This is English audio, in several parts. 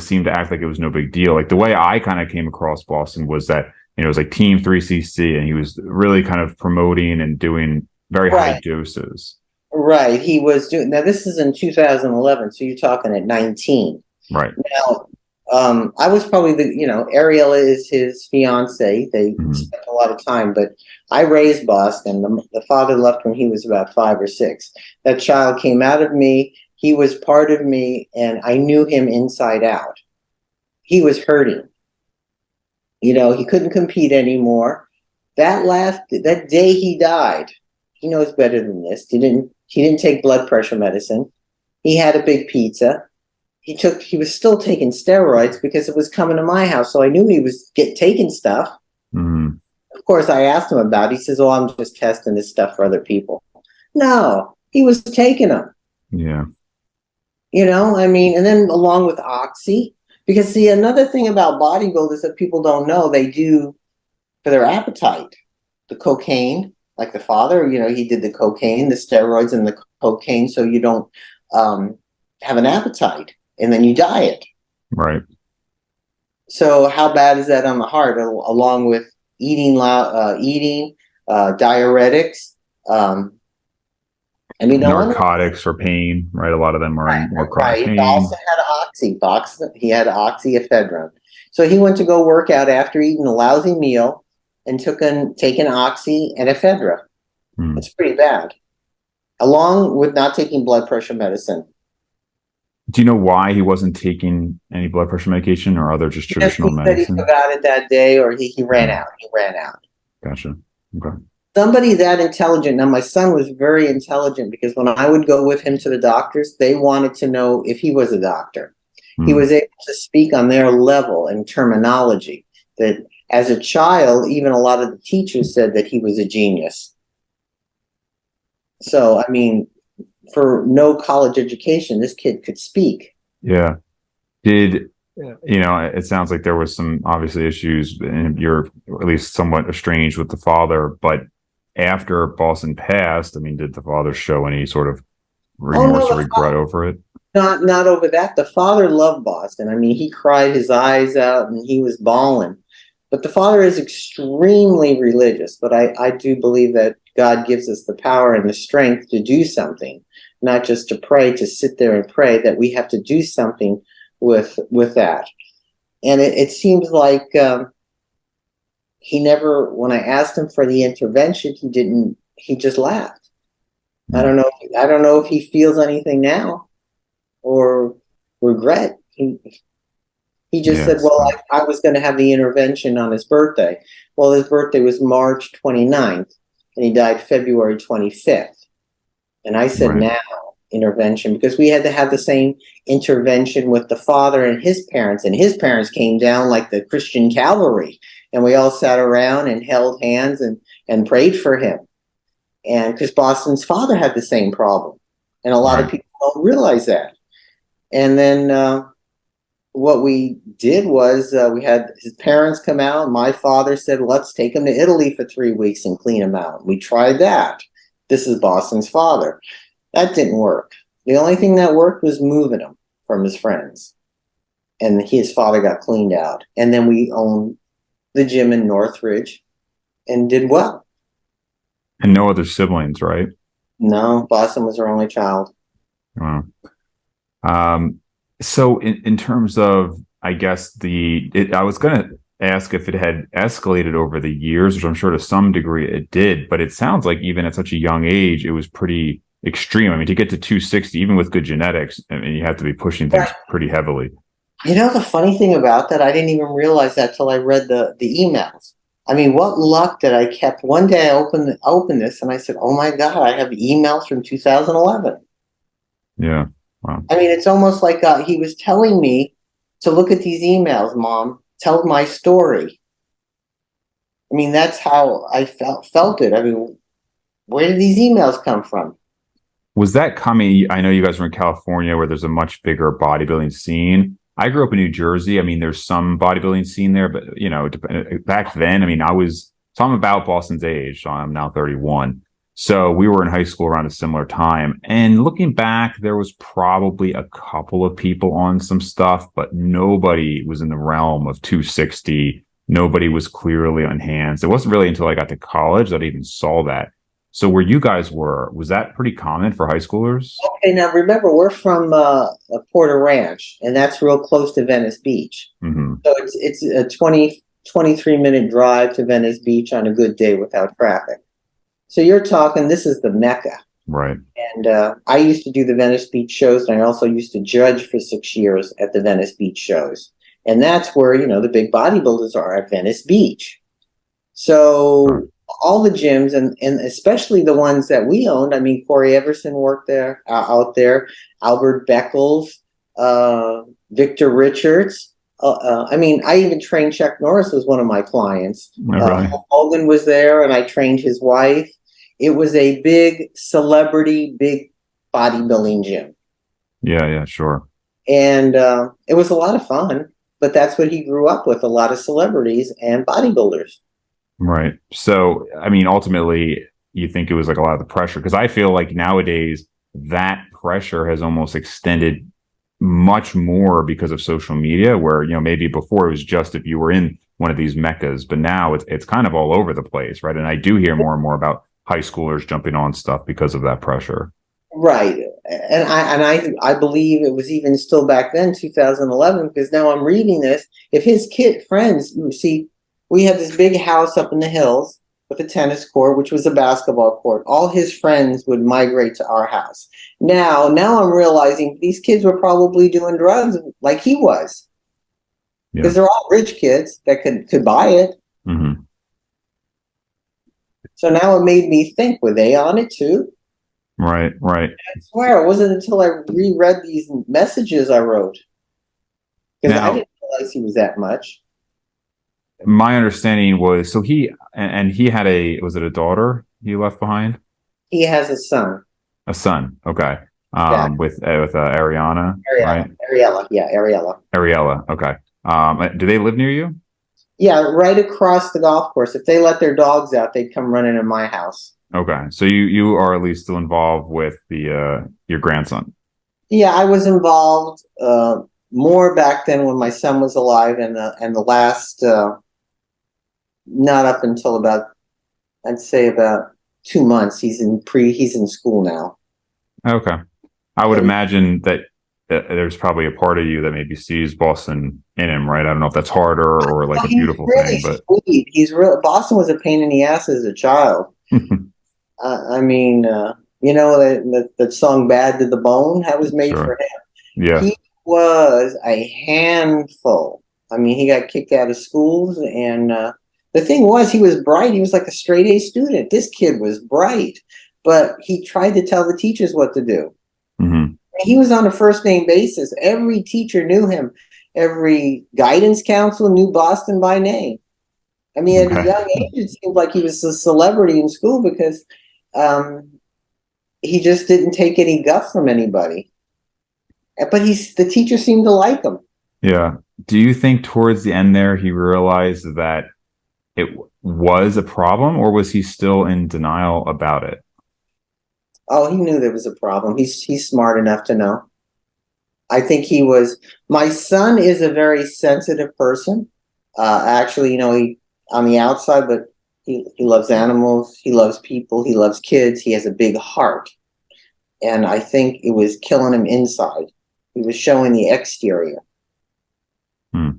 seemed to act like it was no big deal. Like the way I kind of came across Boston was that, it was like Team 3cc, and he was really kind of promoting and doing very high Right, doses. right. He was doing, now this is in 2011, so you're talking at 19. Right. Now, I was probably Ariella is his fiance. They Mhm. spent a lot of time, but I raised Boston. The father left when he was about 5 or 6. That child came out of me. He was part of me, and I knew him inside out. He was hurting. He couldn't compete anymore. That day he died. He knows better than this. He didn't take blood pressure medicine. He had a big pizza. He was still taking steroids because it was coming to my house. So I knew he was taking stuff. Mhm. Of course, I asked him about it. He says, "Oh, I'm just testing this stuff for other people." No, he was taking them. Yeah. And then along with Oxy, because see, another thing about bodybuilders that people don't know, they do for their appetite, the cocaine, like the father, he did the cocaine, the steroids, and the cocaine, so you don't have an appetite, and then you diet. Right. So how bad is that on the heart? Along with eating, diuretics. Um, no wonder. Narcotics for pain, right? A lot of them are in more chronic Right. pain. Boston had oxy. He had oxyephedrine. So he went to go work out after eating a lousy meal and taken oxy and ephedra. Hmm. It's pretty bad. Along with not taking blood pressure medicine. Do you know why he wasn't taking any blood pressure medication or other just Because traditional he said he medicine? forgot it that day, or he ran Hmm. out. He ran out. Gotcha. Okay. Somebody that intelligent. Now, my son was very intelligent because when I would go with him to the doctors, they wanted to know if he was a doctor. He Hmm. was able to speak on their level and terminology. That as a child, even a lot of the teachers said that he was a genius. So, for no college education, this kid could speak. Yeah. Did it sounds like there was some obviously issues, and you're at least somewhat estranged with the father, but after Boston passed, I mean, did the father show any sort of Oh remorse no, or regret over it? not over that. The father loved Boston. He cried his eyes out and he was bawling. But the father is extremely religious. But I do believe that God gives us the power and the strength to do something, not just to pray, to sit there and pray, that we have to do something with that. And it seems like he never, when I asked him for the intervention, he didn't, he just laughed. Hmm. I don't know if he feels anything now or regret. He just Yeah, said, it's well, tough. I was going to have the intervention on his birthday. Well, his birthday was March 29th, and he died February 25th. And I said, Right. now, intervention, because we had to have the same intervention with the father and his parents. And his parents came down like the Christian cavalry. And we all sat around and held hands and prayed for him. And because Boston's father had the same problem. And a lot of Right. people don't realize that. And then what we did was we had his parents come out. My father said, let's take him to Italy for 3 weeks and clean him out. We tried that. This is Boston's father. That didn't work. The only thing that worked was moving him from his friends. And his father got cleaned out. And then we owned the gym in Northridge and did well. And no other siblings, right? No, Boston was our only child. Wow. Um, so in terms of, I guess I was going to ask if it had escalated over the years, which I'm sure to some degree it did, but it sounds like even at such a young age, it was pretty extreme. I mean, to get to 260, even with good genetics, I mean, you have to be pushing things Right. pretty heavily. The funny thing about that, I didn't even realize that till I read the emails. What luck that I kept. One day I opened this and I said, "Oh my God, I have emails from 2011." Yeah. Wow. It's almost like he was telling me to look at these emails, Mom. Tell my story. That's how I felt it. Where did these emails come from? Was that coming? I know you guys were in California where there's a much bigger bodybuilding scene. I grew up in New Jersey. I mean, there's some bodybuilding scene there, but back then, I mean, so I'm about Boston's age. So I'm now 31. So we were in high school around a similar time. And looking back, there was probably a couple of people on some stuff, but nobody was in the realm of 260. Nobody was clearly unhandsed. It wasn't really until I got to college that I even saw that. So where you guys were, was that pretty common for high schoolers? Okay, now remember, we're from Porter Ranch, and that's real close to Venice Beach. Hmm. So it's a 23-minute drive to Venice Beach on a good day without traffic. So you're talking, this is the Mecca. Right. And I used to do the Venice Beach shows, and I also used to judge for 6 years at the Venice Beach shows. And that's where, the big bodybuilders are at Venice Beach. Right. So all the gyms, and especially the ones that we owned, I mean, Corey Everson worked there, out there, Albert Beckles, Victor Richards. I mean, I even trained Chuck Norris was one of my clients. Oh, really? Hogan was there, and I trained his wife. It was a big celebrity, big bodybuilding gym. Yeah, yeah, sure. And it was a lot of fun, but that's what he grew up with, a lot of celebrities and bodybuilders. Right. So, I mean, ultimately, you think it was like a lot of the pressure because I feel like nowadays that pressure has almost extended much more because of social media, where, maybe before it was just if you were in one of these meccas, but now it's kind of all over the place, right? And I do hear more and more about high schoolers jumping on stuff because of that pressure. Right. And I believe it was even still back then, 2011, because now I'm reading this. If his kid friends, you see, we had this big house up in the hills with a tennis court, which was a basketball court. All his friends would migrate to our house. Now I'm realizing these kids were probably doing drugs like he was, Yeah. because they're all rich kids that could buy it. Hmm. So now it made me think, were they on it too? Right. Right. I swear it wasn't until I reread these messages I wrote, because I Now, didn't realize he was that much. my understanding was so he had was it a daughter he left behind? He has a son. A son. Okay. Yeah, With Ariana, Ariella. right? Ariella. Yeah, Ariella. Ariella. Okay. Do they live near you? Yeah, right across the golf course. If they let their dogs out, they'd come running in my house. Okay. So you are at least still involved with the your grandson. Yeah, I was involved more back then when my son was alive, and the last not up until about, I'd say, about 2 months. He's in school now. Okay. I would And imagine that there's probably a part of you that maybe sees Boston in him, right? I don't know if that's harder or like a he's beautiful really thing, but sweet. He's real. Boston was a pain in the ass as a child. I mean, that song "Bad to the Bone" that was made for sure. him. Yeah. He was a handful. I mean, he got kicked out of schools, and the thing was, he was bright. He was like a straight A student. This kid was bright, but he tried to tell the teachers what to do. Hmm. He was on a first name basis. Every teacher knew him. Every guidance counselor knew Boston by name. I mean, at a Okay. young age, it seemed like he was a celebrity in school because um, he just didn't take any guff from anybody. But the teacher seemed to like him. Yeah. Do you think towards the end there he realized that it was a problem, or was he still in denial about it? Oh, he knew there was a problem. He's smart enough to know. I think he was. My son is a very sensitive person. Actually, he on the outside, but he loves animals. He loves people. He loves kids. He has a big heart, and I think it was killing him inside. He was showing the exterior. Hmm.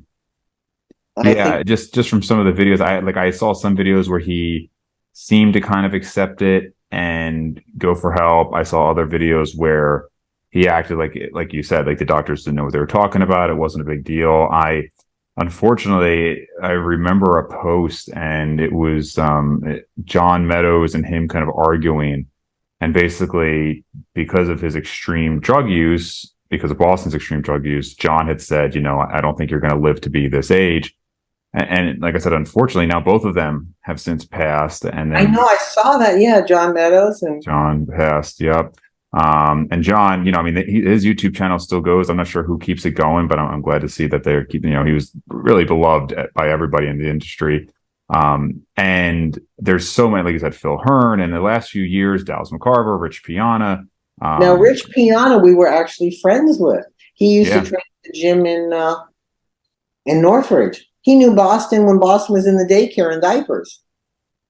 I think. Yeah, just from some of the videos, I saw some videos where he seemed to kind of accept it and go for help. I saw other videos where he acted like you said, like the doctors didn't know what they were talking about. It wasn't a big deal. Unfortunately, I remember a post and it was John Meadows and him kind of arguing, and basically because of his extreme drug use, because of Boston's extreme drug use, John had said, I don't think you're going to live to be this age. And like I said, unfortunately, now both of them have since passed. And I know. then I saw that. Yeah, John Meadows and. John passed. Yep. And John, I mean, his YouTube channel still goes. I'm not sure who keeps it going, but I'm glad to see that they're keeping, he was really beloved by everybody in the industry. And there's so many, like you said, Phil Hearn, and the last few years, Dallas McCarver, Rich Piana. Now, Rich Piana, we were actually friends with. He used to Yeah, train at the gym in Northridge. He knew Boston when Boston was in the daycare in diapers.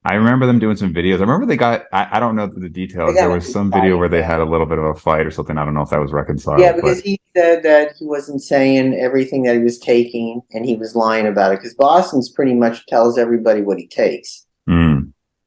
I remember them doing some videos. I remember they got, I don't know the They details. There got was into some a fight, video where they yeah. had a little bit of a fight or something. I don't know if that was Yeah, reconciled, but because he said that he wasn't saying everything that he was taking, and he was lying about it. Because Boston's pretty much tells everybody what he takes. mm.